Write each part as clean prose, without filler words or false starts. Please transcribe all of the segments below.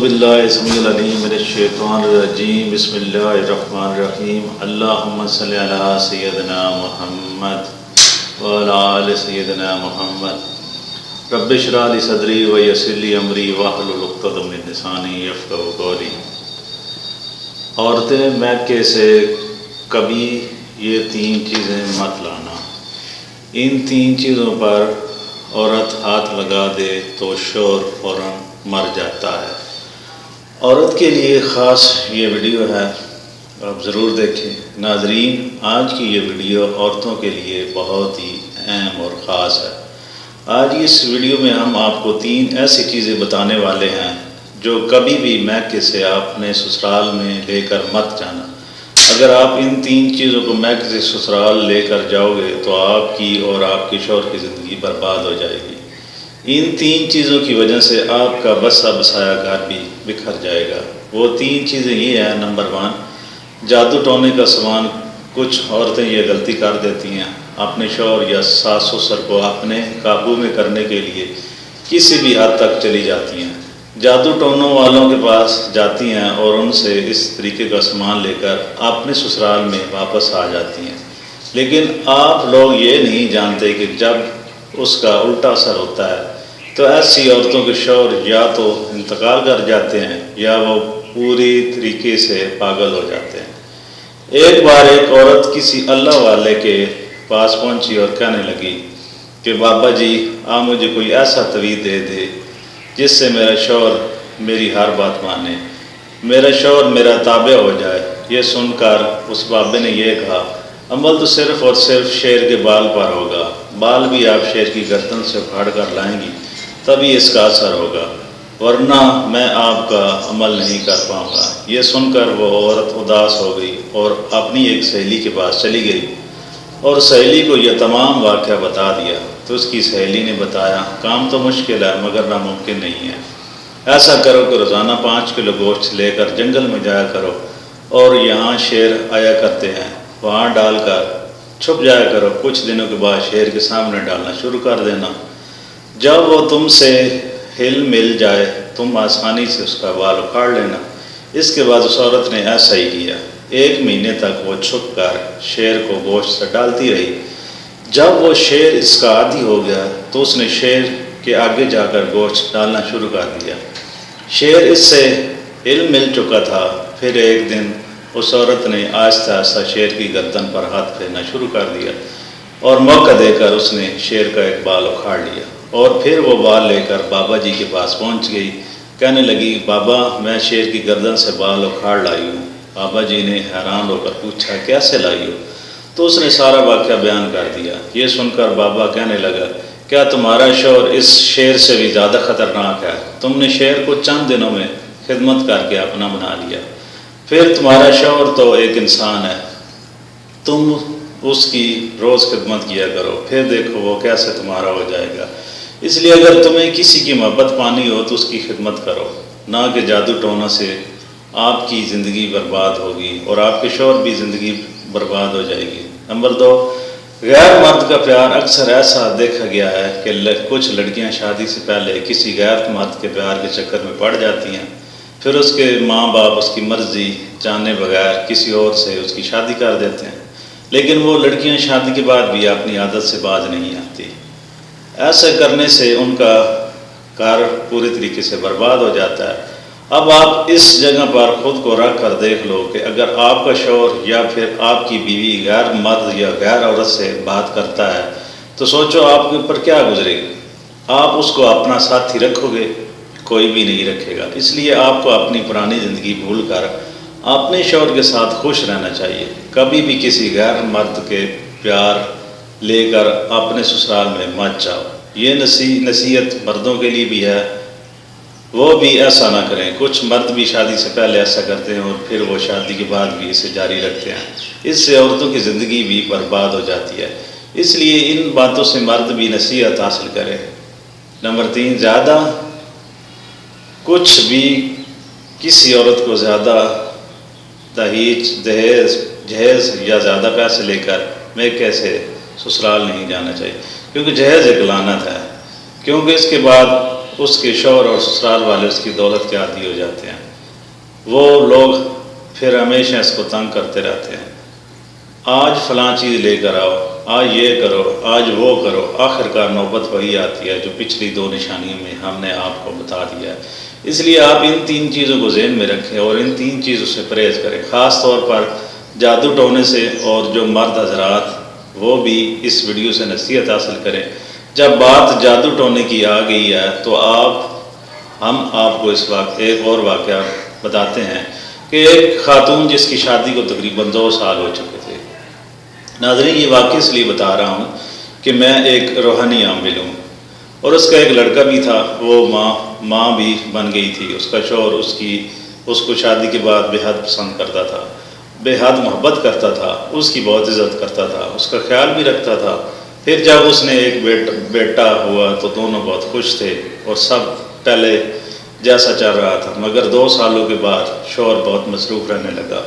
باللہ السمیع العلیم من الشیطان الرجیم بسم اللہ الرحمن الرحیم اللہم صلی علی سیدنا محمد وعلی آل سیدنا محمد رب اشرح لی صدری ویسر لی امری واحلل عقدۃ من لسانی یفقہوا قولی۔ عورتیں میکے سے کبھی یہ 3 چیزیں مت لانا۔ ان 3 چیزوں پر عورت ہاتھ لگا دے تو شوہر فوراً مر جاتا ہے۔ عورت کے لیے خاص یہ ویڈیو ہے، آپ ضرور دیکھیں۔ ناظرین، آج کی یہ ویڈیو عورتوں کے لیے بہت ہی اہم اور خاص ہے۔ آج اس ویڈیو میں ہم آپ کو 3 ایسی چیزیں بتانے والے ہیں جو کبھی بھی میکے سے آپ نے سسرال میں لے کر مت جانا۔ اگر آپ ان 3 چیزوں کو میکے سے سسرال لے کر جاؤ گے تو آپ کی اور آپ کے شوہر کی زندگی برباد ہو جائے گی۔ ان 3 چیزوں کی وجہ سے آپ کا بسا بسایا گھر بھی بکھر جائے گا۔ وہ 3 چیزیں یہ ہیں۔ نمبر 1، جادو ٹونے کا سامان۔ کچھ عورتیں یہ غلطی کر دیتی ہیں، اپنے شوہر یا ساس سسر کو اپنے قابو میں کرنے کے لیے کسی بھی حد تک چلی جاتی ہیں، جادو ٹونوں والوں کے پاس جاتی ہیں اور ان سے اس طریقے کا سامان لے کر اپنے سسرال میں واپس آ جاتی ہیں۔ لیکن آپ لوگ یہ نہیں جانتے کہ جب اس کا الٹا اثر ہوتا ہے تو ایسی عورتوں کے شوہر یا تو انتقال کر جاتے ہیں یا وہ پوری طریقے سے پاگل ہو جاتے ہیں۔ ایک بار ایک عورت کسی اللہ والے کے پاس پہنچی اور کہنے لگی کہ بابا جی آپ مجھے کوئی ایسا تعویذ دے دے جس سے میرا شوہر میری ہر بات مانے، میرا شوہر میرا تابع ہو جائے۔ یہ سن کر اس بابے نے یہ کہا، عمل تو صرف اور صرف شیر کے بال پر ہوگا، بال بھی آپ شیر کی گردن سے پھاڑ کر لائیں گی تبھی اس کا اثر ہوگا، ورنہ میں آپ کا عمل نہیں کر پاؤں گا۔ یہ سن کر وہ عورت اداس ہو گئی اور اپنی ایک سہیلی کے پاس چلی گئی اور سہیلی کو یہ تمام واقعہ بتا دیا تو اس کی سہیلی نے بتایا، کام تو مشکل ہے مگر ناممکن نہیں ہے۔ ایسا کرو کہ روزانہ 5 کلو گوشت لے کر جنگل میں جایا کرو اور یہاں شیر آیا کرتے ہیں، وہاں ڈال کر چھپ جایا کرو۔ کچھ دنوں کے بعد شیر کے سامنے ڈالنا شروع کر دینا۔ جب وہ تم سے ہل مل جائے تم آسانی سے اس کا بال اکھاڑ لینا۔ اس کے بعد اس عورت نے ایسا ہی کیا۔ 1 مہینے تک وہ چھپ کر شیر کو گوشت سے ڈالتی رہی۔ جب وہ شیر اس کا عادی ہو گیا تو اس نے شیر کے آگے جا کر گوشت ڈالنا شروع کر دیا۔ شیر اس سے ہل مل چکا تھا۔ پھر ایک دن اس عورت نے آہستہ آہستہ شیر کی گردن پر ہاتھ پھیرنا شروع کر دیا اور موقع دے کر اس نے شیر کا ایک بال اکھاڑ لیا اور پھر وہ بال لے کر بابا جی کے پاس پہنچ گئی۔ کہنے لگی، بابا میں شیر کی گردن سے بال اکھاڑ لائی ہوں۔ بابا جی نے حیران ہو کر پوچھا، کیسے لائی ہو؟ تو اس نے سارا واقعہ بیان کر دیا۔ یہ سن کر بابا کہنے لگا، کیا تمہارا شوہر اس شیر سے بھی زیادہ خطرناک ہے؟ تم نے شیر کو چند دنوں میں خدمت کر کے اپنا بنا لیا، پھر تمہارا شوہر تو ایک انسان ہے، تم اس کی روز خدمت کیا کرو، پھر دیکھو وہ کیسے تمہارا ہو جائے گا۔ اس لیے اگر تمہیں کسی کی محبت پانی ہو تو اس کی خدمت کرو، نہ کہ جادو ٹونا سے آپ کی زندگی برباد ہوگی اور آپ کے شوہر بھی زندگی برباد ہو جائے گی۔ نمبر 2، غیر مرد کا پیار۔ اکثر ایسا دیکھا گیا ہے کہ کچھ لڑکیاں شادی سے پہلے کسی غیر مرد کے پیار کے چکر میں پڑ جاتی ہیں، پھر اس کے ماں باپ اس کی مرضی جانے بغیر کسی اور سے اس کی شادی کر دیتے ہیں، لیکن وہ لڑکیاں شادی کے بعد بھی اپنی عادت سے باز نہیں آتی۔ ایسا کرنے سے ان کا گھر پوری طریقے سے برباد ہو جاتا ہے۔ اب آپ اس جگہ پر خود کو رکھ کر دیکھ لو کہ اگر آپ کا شوہر یا پھر آپ کی بیوی غیر مرد یا غیر عورت سے بات کرتا ہے تو سوچو آپ کے اوپر کیا گزرے گی۔ آپ اس کو اپنا ساتھی رکھو گے؟ کوئی بھی نہیں رکھے گا۔ اس لیے آپ کو اپنی پرانی زندگی بھول کر اپنے شوہر کے ساتھ خوش رہنا چاہیے۔ کبھی بھی کسی غیر مرد کے پیار لے کر اپنے سسرال میں مت جاؤ۔ یہ نصیحت مردوں کے لیے بھی ہے، وہ بھی ایسا نہ کریں۔ کچھ مرد بھی شادی سے پہلے ایسا کرتے ہیں اور پھر وہ شادی کے بعد بھی اسے جاری رکھتے ہیں۔ اس سے عورتوں کی زندگی بھی برباد ہو جاتی ہے۔ اس لیے ان باتوں سے مرد بھی نصیحت حاصل کرے۔ نمبر 3، زیادہ کچھ بھی کسی عورت کو زیادہ جہیز یا زیادہ پیسے لے کر میکے سے سسرال نہیں جانا چاہیے، کیونکہ جہیز ایک لعنت ہے، کیونکہ اس کے بعد اس کے شوہر اور سسرال والے اس کی دولت کے عادی ہو جاتے ہیں۔ وہ لوگ پھر ہمیشہ اس کو تنگ کرتے رہتے ہیں، آج فلاں چیز لے کر آؤ، آج یہ کرو، آج وہ کرو۔ آخر کار نوبت وہی آتی ہے جو پچھلی 2 نشانیوں میں ہم نے آپ کو بتا دیا ہے۔ اس لیے آپ ان 3 چیزوں کو ذہن میں رکھیں اور ان 3 چیزوں سے پرہیز کریں، خاص طور پر جادو ٹونے سے، اور جو مرد حضرات وہ بھی اس ویڈیو سے نصیحت حاصل کریں۔ جب بات جادو ٹونے کی آ گئی ہے تو ہم آپ کو اس وقت ایک اور واقعہ بتاتے ہیں کہ ایک خاتون جس کی شادی کو تقریباً 2 سال ہو چکے تھے۔ ناظرین، یہ واقعہ اس لیے بتا رہا ہوں کہ میں ایک روحانی عامل ہوں، اور اس کا ایک لڑکا بھی تھا، وہ ماں بھی بن گئی تھی۔ اس کا شوہر اس کو شادی کے بعد بے حد پسند کرتا تھا، بے حد محبت کرتا تھا، اس کی بہت عزت کرتا تھا، اس کا خیال بھی رکھتا تھا۔ پھر جب اس نے ایک بیٹا ہوا تو دونوں بہت خوش تھے اور سب پہلے جیسا چل رہا تھا، مگر 2 سالوں کے بعد شوہر بہت مصروف رہنے لگا،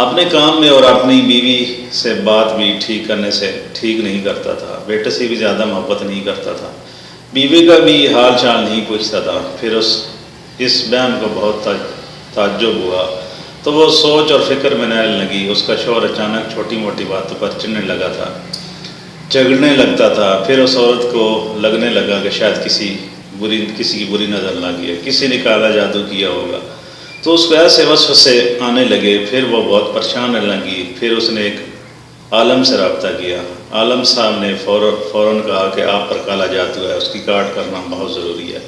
اپنے کام میں، اور اپنی بیوی سے بات بھی ٹھیک کرنے سے ٹھیک نہیں کرتا تھا، بیٹے سے بھی زیادہ محبت نہیں کرتا تھا، بیوی کا بھی حال چال نہیں پوچھتا تھا۔ پھر اس بہن کو بہت تعجب ہوا تو وہ سوچ اور فکر میں رہنے لگی۔ اس کا شوہر اچانک چھوٹی موٹی باتوں پر چڑھنے لگا تھا، جھگڑنے لگتا تھا۔ پھر اس عورت کو لگنے لگا کہ شاید کسی کی بری نظر لگی ہے، کسی نے کالا جادو کیا ہوگا، تو اس کو ایسے وسوسے آنے لگے۔ پھر وہ بہت پریشان رہنے لگی۔ پھر اس نے ایک عالم سے رابطہ کیا۔ عالم صاحب نے فوراً کہا کہ آپ پر کالا جادو ہے، اس کی کاٹ کرنا بہت ضروری ہے۔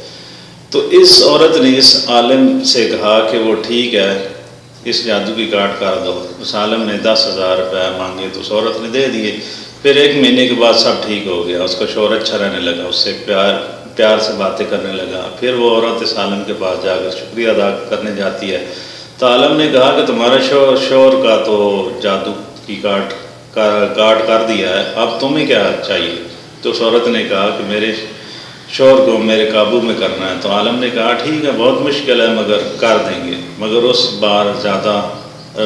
تو اس عورت نے اس عالم سے کہا کہ وہ ٹھیک ہے، اس جادو کی کاٹ کر دو۔ اس عالم نے 10,000 روپے مانگے تو اس عورت نے دے دیے۔ پھر 1 مہینے کے بعد سب ٹھیک ہو گیا، اس کا شوہر اچھا رہنے لگا، اس سے پیار سے باتیں کرنے لگا۔ پھر وہ عورت اس عالم کے پاس جا کر شکریہ ادا کرنے جاتی ہے تو عالم نے کہا کہ تمہارا شوہر کا تو جادو کی کاٹ کر دیا ہے، اب تمہیں کیا چاہیے؟ تو اس عورت نے کہا کہ میرے شوہر کو میرے قابو میں کرنا ہے۔ تو عالم نے کہا ٹھیک ہے، بہت مشکل ہے مگر کر دیں گے، مگر اس بار زیادہ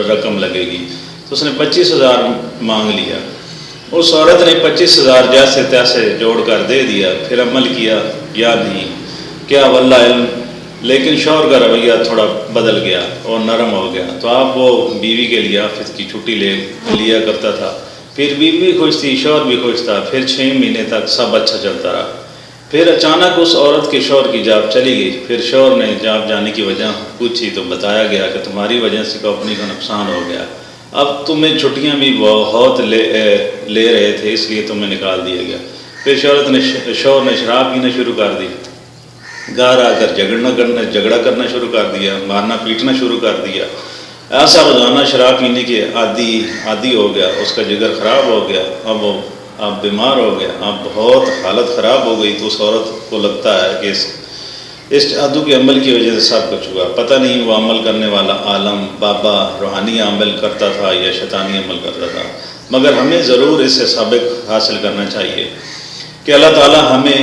رقم لگے گی۔ تو اس نے 25,000 مانگ لیا۔ اس عورت نے 25,000 جیسے تیسے جوڑ کر دے دیا۔ پھر عمل کیا یا نہیں کیا واللہ علم، لیکن شوہر کا رویہ تھوڑا بدل گیا اور نرم ہو گیا۔ تو اب وہ بیوی کے لیے آفس کی چھٹی لیا کرتا تھا۔ پھر بیوی بھی خوش تھی، شوہر بھی خوش تھا۔ پھر 6 مہینے تک سب اچھا چلتا رہا۔ پھر اچانک اس عورت کے شوہر کی جاب چلی گئی۔ پھر شوہر نے جاب جانے کی وجہ پوچھی تو بتایا گیا کہ تمہاری وجہ سے کمپنی کا نقصان ہو گیا، اب تمہیں چھٹیاں بھی بہت لے رہے تھے، اس لیے تمہیں نکال دیا گیا۔ پھر شوہر نے شراب پینا شروع کر دی، گھر آ کر جھگڑا کرنا شروع کر دیا، مارنا پیٹنا شروع کر دیا۔ ایسا روزانہ شراب پینے کے عادی ہو گیا، اس کا جگر خراب ہو گیا، اب بیمار ہو گیا، اب بہت حالت خراب ہو گئی۔ تو اس عورت کو لگتا ہے کہ اس جادو کے عمل کی وجہ سے سب کچھ ہوا، پتہ نہیں وہ عمل کرنے والا عالم بابا روحانی عمل کرتا تھا یا شیطانی عمل کرتا تھا، مگر ہمیں ضرور اس سے سبق حاصل کرنا چاہیے کہ اللہ تعالیٰ ہمیں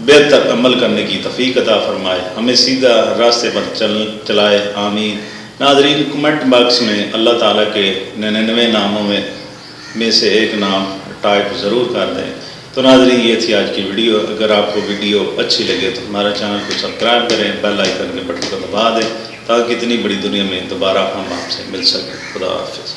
بہتر عمل کرنے کی توفیق عطا فرمائے، ہمیں سیدھا راستے پر چلائے، آمین۔ ناظرین، کمنٹ باکس میں اللہ تعالیٰ کے 99 ناموں میں سے ایک نام ٹائپ ضرور کر دیں۔ تو ناظرین، یہ تھی آج کی ویڈیو۔ اگر آپ کو ویڈیو اچھی لگے تو ہمارا چینل کو سبسکرائب کریں، بیل آئیکن کے بٹن کو دبا دیں تاکہ اتنی بڑی دنیا میں دوبارہ ہم آپ سے مل سکیں۔ خدا حافظ۔